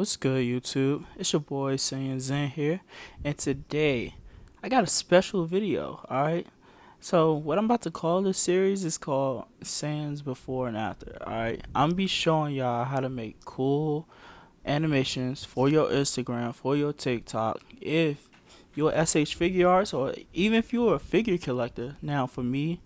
What's good, YouTube? It's your boy saying Zen here, and today I got a special video. Alright, so what I'm about to call this series is called Sans Before and After. Alright, I'm gonna be showing y'all how to make cool animations for your Instagram, for your TikTok. If you're S.H.Figuarts, or even if you're a figure collector. Now, for me,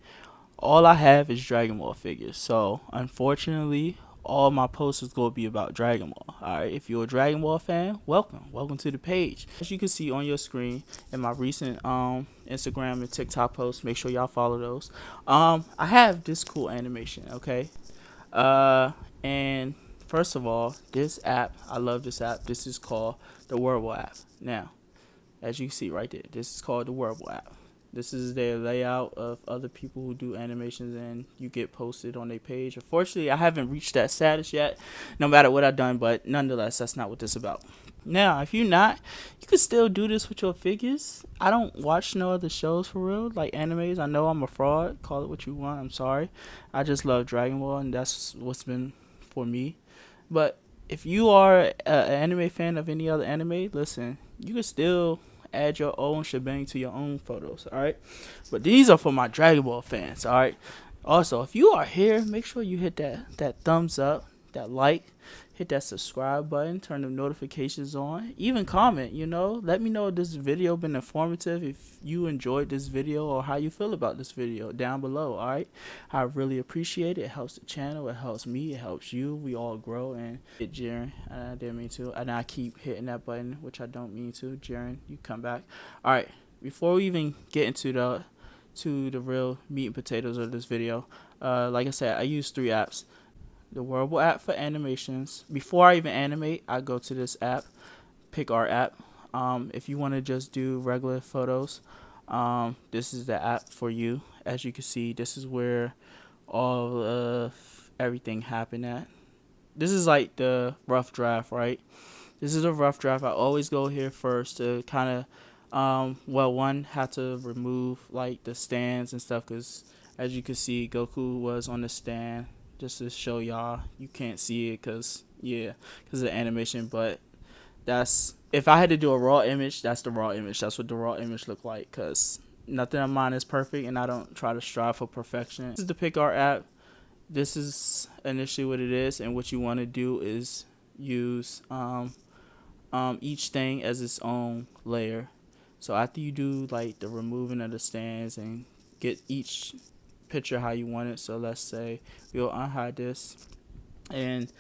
all I have is Dragon Ball figures. So unfortunately, all my posts is gonna be about Dragon Ball. Alright, if you're a Dragon Ball fan, welcome to the page. As you can see on your screen in my recent Instagram and TikTok posts, make sure y'all follow those. I have this cool animation, okay? And first of all, this app, I love this app. This is called the Wordle app. Now, as you can see right there, this is called the Wordle app. This is their layout of other people who do animations, and you get posted on their page. Unfortunately, I haven't reached that status yet, no matter what I've done, but nonetheless, that's not what this is about. Now, if you're not, you can still do this with your figures. I don't watch no other shows for real, like animes. I know I'm a fraud. Call it what you want. I'm sorry. I just love Dragon Ball, and that's what's been for me. But if you are an anime fan of any other anime, listen, you can still add your own shebang to your own photos. All right, but these are for my Dragon Ball fans. All right, also, if you are here, make sure you hit that thumbs up, that like, hit that subscribe button, turn the notifications on, even comment. Let me know if this video been informative, if you enjoyed this video, or how you feel about this video down below. All right, I really appreciate it. It helps the channel, it helps me, it helps you. We all grow. And Jaren, I didn't mean to, and I keep hitting that button, which I don't mean to. Jaren, you come back. All right, before we even get into the real meat and potatoes of this video, like I said, I use 3 apps. The Wordle app for animations. Before I even animate, I go to this app, Picart app. If you want to just do regular photos, this is the app for you. As you can see, this is where all of everything happened at. This is like the rough draft, right? This is a rough draft. I always go here first to kind of, one, had to remove like the stands and stuff, because as you can see, Goku was on the stand. Just to show y'all, you can't see it because of the animation, but that's, if I had to do a raw image, that's the raw image. That's what the raw image look like, because nothing of mine is perfect, and I don't try to strive for perfection. This is the Picart app. This is initially what it is, and what you want to do is use each thing as its own layer. So after you do like the removing of the stands and get each picture how you want it, so let's say we'll unhide this, and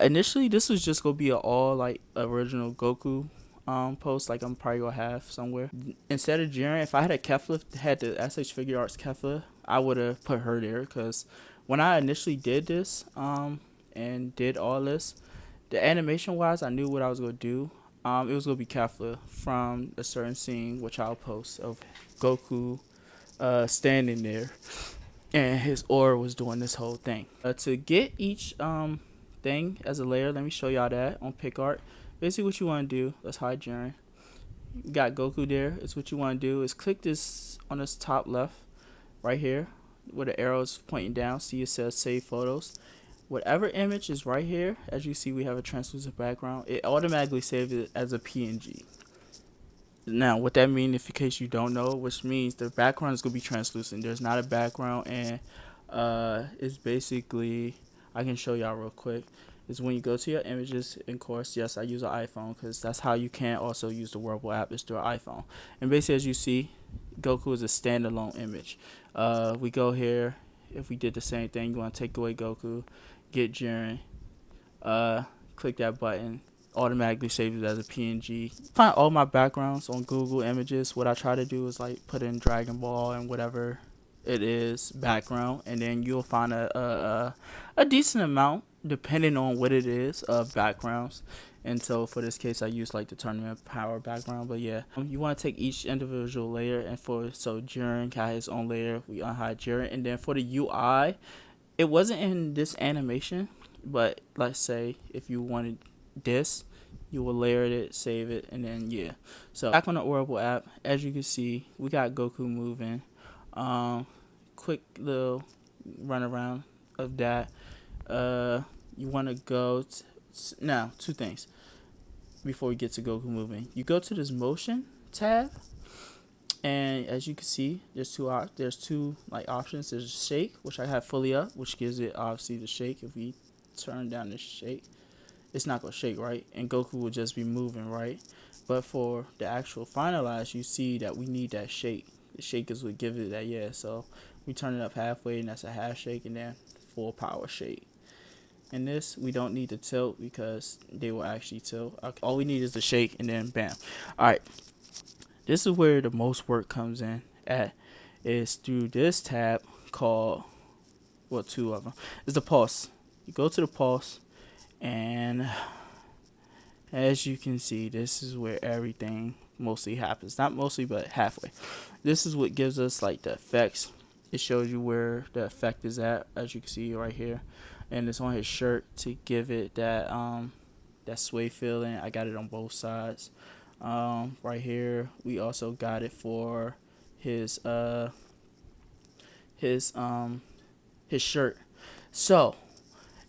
initially this was just gonna be an all like original Goku post, like I'm probably gonna have somewhere. Instead of Jiren, if I had a Kefla, had the S.H.Figuarts Kefla, I would have put her there, because when I initially did this and did all this, the animation wise, I knew what I was gonna do. It was gonna be Kefla from a certain scene, which I'll post, of Goku standing there, and his aura was doing this whole thing. To get each thing as a layer, let me show y'all that on Picart. Basically what you want to do, let's hide Jiren. You got Goku there. It's what you want to do is click this on this top left right here where the arrow is pointing down. See, it says save photos. Whatever image is right here, as you see we have a translucent background, it automatically saves it as a PNG. Now, what that means, if in case you don't know, which means the background is going to be translucent. There's not a background, and it's basically, I can show y'all real quick, is when you go to your images, of course, yes, I use an iPhone, because that's how you can also use the Wordle app, is through an iPhone. And basically, as you see, Goku is a standalone image. We go here, if we did the same thing, you want to take away Goku, get Jiren, click that button, automatically saves it as a PNG. Find all my backgrounds on Google Images. What I try to do is like put in Dragon Ball and whatever it is background, and then you'll find a decent amount, depending on what it is, of backgrounds. And so for this case, I use like the tournament power background. But yeah, you want to take each individual layer, and so Jiren got his own layer. We unhide Jiren, and then for the UI, it wasn't in this animation, but let's say if you wanted this, you will layer it, save it, and then so back on the Wordle app, as you can see, we got Goku moving. Quick little run around of that. You want to go now, 2 things. before we get to Goku moving. You go to this motion tab, and as you can see, there's two like options. There's shake, which I have fully up, which gives it obviously the shake. If we turn down the shake, it's not gonna shake, right? And Goku will just be moving, right? But for the actual finalize, you see that we need that shake. The shake is what gives it that, yeah. So we turn it up halfway, and that's a half shake, and then full power shake. And this, we don't need to tilt because they will actually tilt. All we need is the shake, and then bam. All right, this is where the most work comes in at, is through this tab called, well, two of them. It's the pulse. You go to the pulse, and as you can see, this is where everything mostly happens. Not mostly, but halfway. This is what gives us like the effects. It shows you where the effect is at, as you can see right here. And it's on his shirt to give it that that sway feeling. I got it on both sides. Right here, we also got it for his shirt. So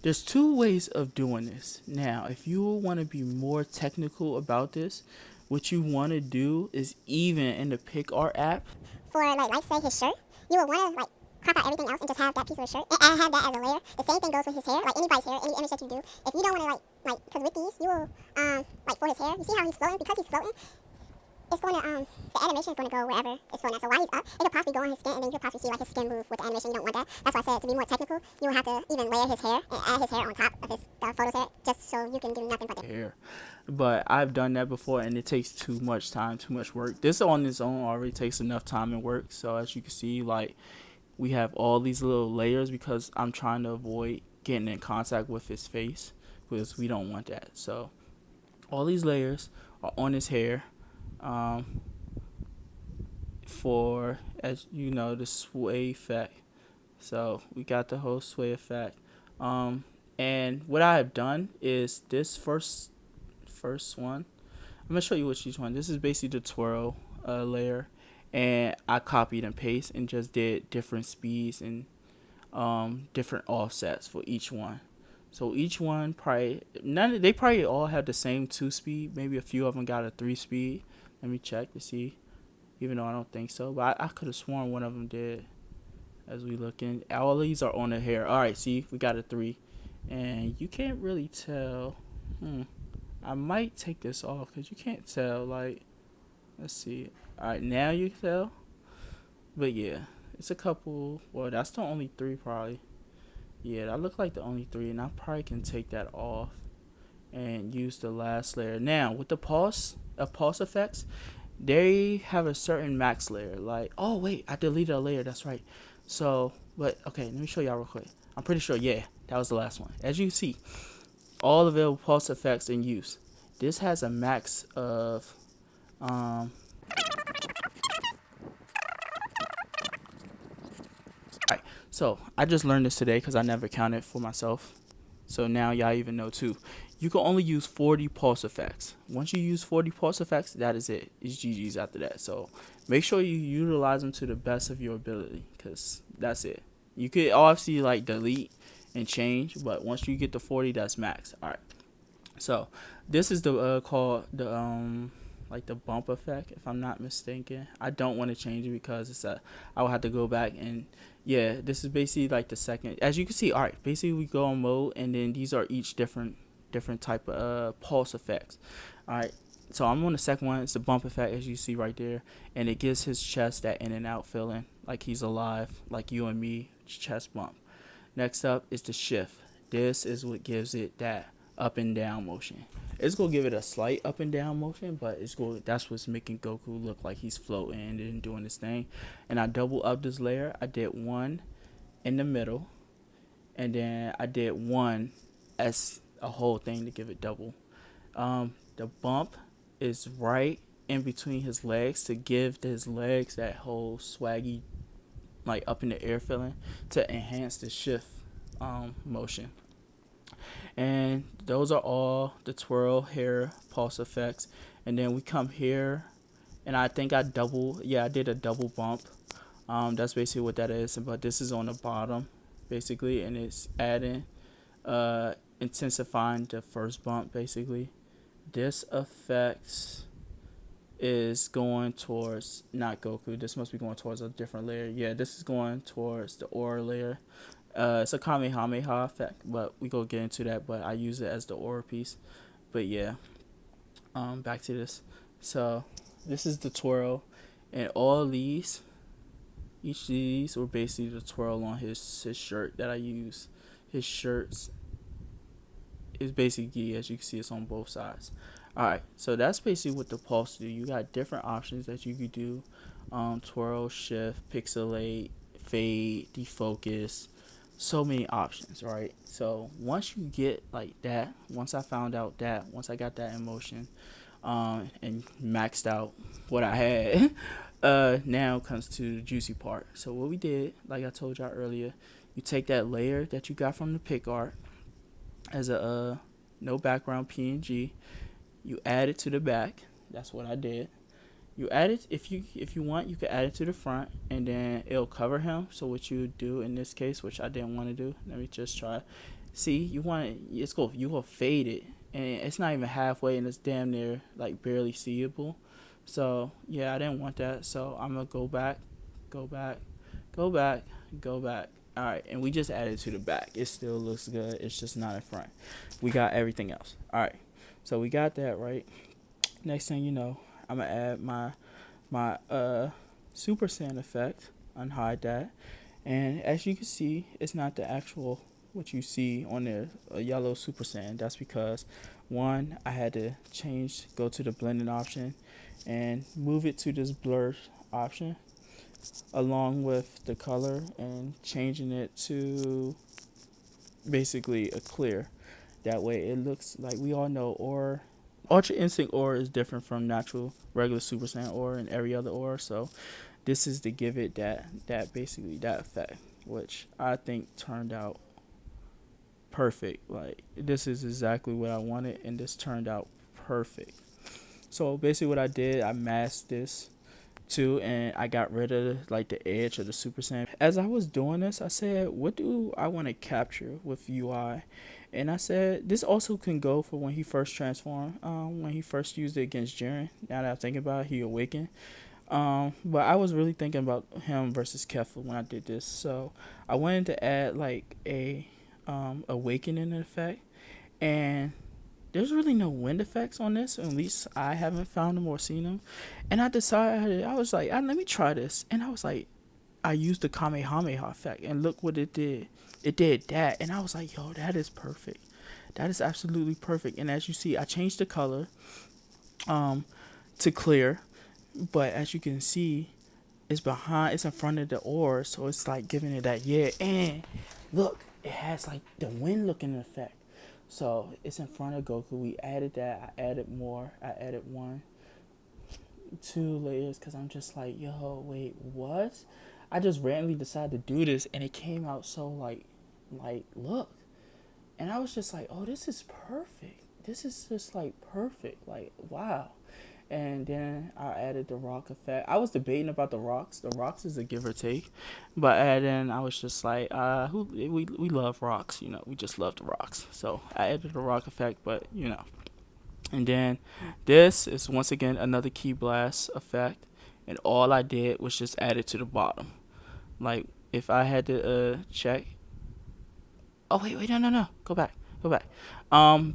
there's two ways of doing this. Now, if you want to be more technical about this, what you want to do is, even in the PicArt app, for like say his shirt, you will want to like crop out everything else and just have that piece of the shirt and have that as a layer. The same thing goes with his hair, like anybody's hair, any image that you do. If you don't want to like, because with these, you will like for his hair, you see how he's floating? Because he's floating, it's going to the animation is going to go wherever it's floating at. So while he's up, it could possibly go on his skin, and then you could possibly see like his skin move with the animation. You don't want that. That's why I said, to be more technical, you will have to even layer his hair and add his hair on top of his photo's hair, just so you can do nothing but the hair. But I've done that before, and it takes too much time, too much work. This on its own already takes enough time and work. So as you can see, like, we have all these little layers because I'm trying to avoid getting in contact with his face, because we don't want that. So all these layers are on his hair, for, as you know, the sway effect. So we got the whole sway effect. And what I have done is this first one. I'm gonna show you which each one. This is basically the twirl layer, and I copied and pasted and just did different speeds and different offsets for each one. So each one they probably all have the same 2-speed. Maybe a few of them got a 3-speed. Let me check to see, even though I don't think so. But I could have sworn one of them did. As we look in, all these are on the hair. All right, see, we got a 3, and you can't really tell. I might take this off because you can't tell. Like, let's see. All right, now you can tell. But yeah, it's a couple. Well, that's the only 3 probably. Yeah, that looked like the only 3, and I probably can take that off and use the last layer. Now with the pulse effects, they have a certain max layer. Like, oh wait, I deleted a layer. That's right. So, but okay, let me show y'all real quick. I'm pretty sure, yeah, that was the last one. As you see, all available pulse effects in use. This has a max of Alright, so I just learned this today because I never counted for myself. So now y'all even know too. You can only use 40 pulse effects. Once you use 40 pulse effects, that is it. It's GG's after that. So make sure you utilize them to the best of your ability, because that's it. You could obviously like delete and change, but once you get to 40, that's max. All right. So this is the called the like the bump effect, if I'm not mistaken. I don't want to change it because it's I will have to go back, and yeah, this is basically like the second. As you can see, all right, basically we go on mode, and then these are each different type of pulse effects. All right, so I'm on the second one. It's the bump effect, as you see right there, and it gives his chest that in and out feeling, like he's alive, like you and me, chest bump. Next up is the shift. This is what gives it that up and down motion. It's gonna give it a slight up and down motion, but that's what's making Goku look like he's floating and doing this thing. And I double up this layer. I did one in the middle, and then I did one as a whole thing to give it double. The bump is right in between his legs to give his legs that whole swaggy, like up in the air feeling, to enhance the shift motion. And those are all the twirl hair pulse effects. And then we come here, and I think I did a double bump. That's basically what that is. But this is on the bottom basically, and it's adding intensifying the first bump basically. This effect is going towards not Goku. This must be going towards a different layer. Yeah, this is going towards the aura layer. It's a Kamehameha effect, but we go get into that. But I use it as the aura piece. But yeah, back to this. So this is the twirl, and all these, each of these were basically the twirl on his shirt that I use. His shirts is basically, as you can see, it's on both sides. All right, so that's basically what the pulse do. You got different options that you could do: twirl, shift, pixelate, fade, defocus. So many options, right? So once you get like that, once I found out that, once I got that in motion, and maxed out what I had, now comes to the juicy part. So what we did, like I told y'all earlier, you take that layer that you got from the pick art as a no background PNG. You add it to the back. That's what I did. You add it if you want. You can add it to the front, and then it'll cover him. So what you do in this case, which I didn't want to do. Let me just try. See, you want it. It's go. You will fade it, and it's not even halfway, and it's damn near like barely seeable. So yeah, I didn't want that. So I'm gonna go back, go back, go back, go back. All right, and we just added to the back. It still looks good. It's just not in front. We got everything else. All right, so we got that right. Next thing you know, I'm gonna add my Super Saiyan effect. Unhide that, and as you can see, it's not the actual what you see on the yellow Super Saiyan. That's because one, I had to go to the blending option, and move it to this blur option along with the color and changing it to basically a clear. That way it looks like we all know or Ultra Instinct aura is different from natural regular Super Saiyan aura and every other aura. So this is to give it that basically that effect, which I think turned out perfect. Like this is exactly what I wanted, and this turned out perfect. So basically, what I did, I masked this too, and I got rid of like the edge of the Super Saiyan. As I was doing this, I said, what do I want to capture with UI? And I said this also can go for when he first transformed, when he first used it against Jiren. Now that I'm thinking about it, he awakened. But I was really thinking about him versus Kefla when I did this. So I wanted to add like a awakening effect, and there's really no wind effects on this. At least I haven't found them or seen them. And I decided, I was like, let me try this. And I was like, I used the Kamehameha effect, and look what it did. It did that, and I was like, yo, that is perfect. That is absolutely perfect. And as you see, I changed the color to clear, but as you can see, it's in front of the ore, so it's like giving it that yeah. And look, it has like the wind looking effect. So it's in front of Goku. We added that. I added more. I added 2 layers because I'm just like, yo, wait, what? I just randomly decided to do this, and it came out so look. And I was just like, oh, this is perfect. This is just like perfect. Like, wow. And then I added the rock effect. I was debating about the rocks. The rocks is a give or take, but then I was just like, we love rocks, we just love the rocks. So I added the rock effect, but and then this is once again another key blast effect, and all I did was just add it to the bottom. Like if I had to check. Oh wait, no, go back.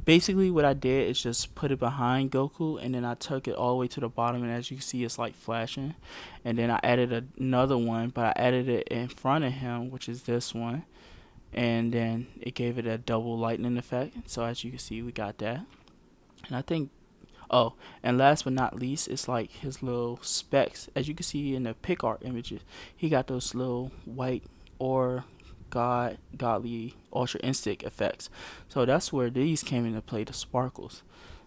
Basically what I did is just put it behind Goku, and then I took it all the way to the bottom, and as you can see, it's like flashing. And then I added another one, but I added it in front of him, which is this one, and then it gave it a double lightning effect. So as you can see, we got that. And I think, oh, and last but not least, it's like his little specs. As you can see in the pic art images, he got those little white or godly ultra instinct effects. So that's where these came into play, the sparkles.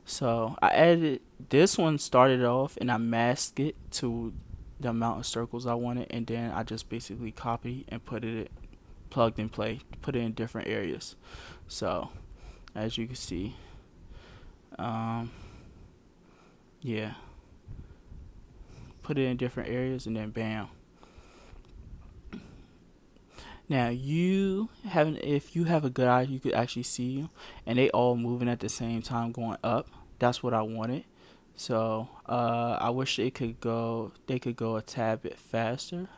So I added this one, started off, and I masked it to the amount of circles I wanted, and then I just basically copied and plugged and play, put it in different areas. So as you can see, yeah, put it in different areas, and then bam. Now if you have a good eye, you could actually see them, and they all moving at the same time going up. That's what I wanted. So I wish they could go a tad bit faster.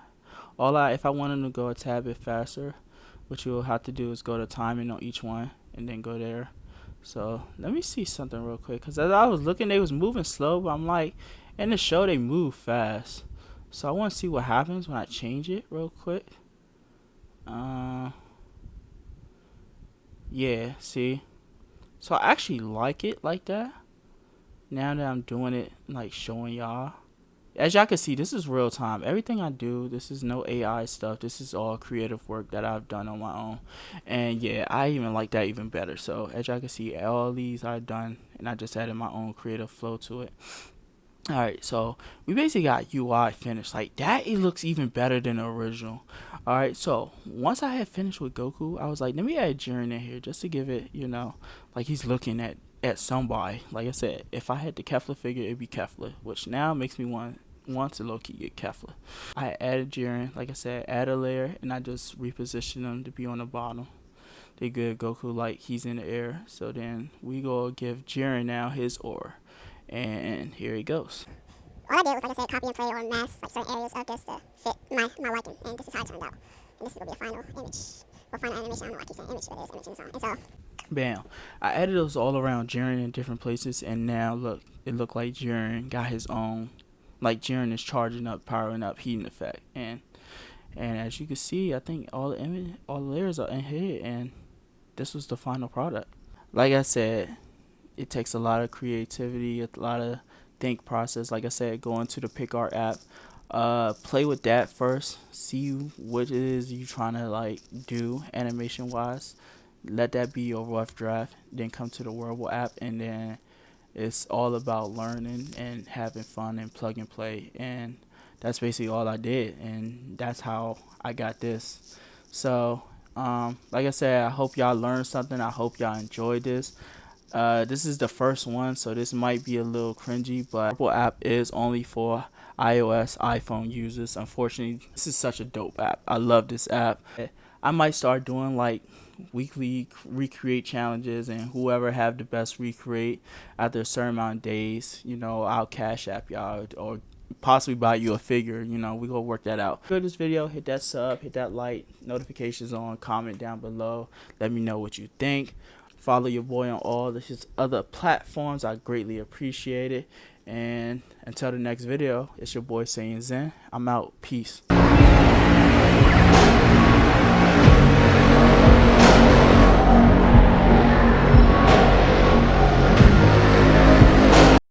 If I want them to go a tad bit faster, what you'll have to do is go to timing on each one and then go there. So let me see something real quick, cause as I was looking, they was moving slow, but I'm like, in the show they move fast. So I want to see what happens when I change it real quick. Uh, yeah, see. So I actually like it like that. Now that I'm doing it, like showing y'all. As y'all can see, this is real time. Everything I do, this is no AI stuff. This is all creative work that I've done on my own. And yeah, I even like that even better. So as y'all can see, all these I've done, and I just added my own creative flow to it. Alright, so we basically got UI finished. Like that, it looks even better than the original. Alright, so once I had finished with Goku, I was like, let me add Jiren in here just to give it, like he's looking at somebody. Like I said, if I had the Kefla figure, it'd be Kefla, which now makes me want to low key get Kefla. I added Jiren, like I said, add a layer, and I just reposition them to be on the bottom. They good Goku like he's in the air. So then we go give Jiren now his aura. And here he goes. All I did was, like I said, copy and play or mask like certain areas of this to fit my liking, and this is how it turned out. And this is gonna be a final image or final animation. I don't know why I keep saying image, but it is image in the song. And so, Bam. I added those all around Jiren in different places, and now look, it looked like Jiren got his own, like Jiren is charging up, powering up, heating effect, and as you can see, I think all the layers are in here, and this was the final product. Like I said, it takes a lot of creativity, a lot of think process. Like I said, go into the PicArt app, play with that first, see what it is you trying to like do animation wise. Let that be your rough draft. Then come to the Worldable app, and then it's all about learning and having fun and plug and play. And that's basically all I did, and that's how I got this. So, like I said, I hope y'all learned something. I hope y'all enjoyed this. This is the first one, so this might be a little cringy, but Apple app is only for iOS, iPhone users. Unfortunately, this is such a dope app. I love this app. I might start doing like weekly recreate challenges, and whoever have the best recreate after a certain amount of days, I'll cash app y'all or possibly buy you a figure. We gonna work that out. If you enjoyed this video, hit that sub, hit that like, notifications on, comment down below, let me know what you think. Follow your boy on all his other platforms. I greatly appreciate it. And until the next video, it's your boy saying Zen. I'm out. Peace.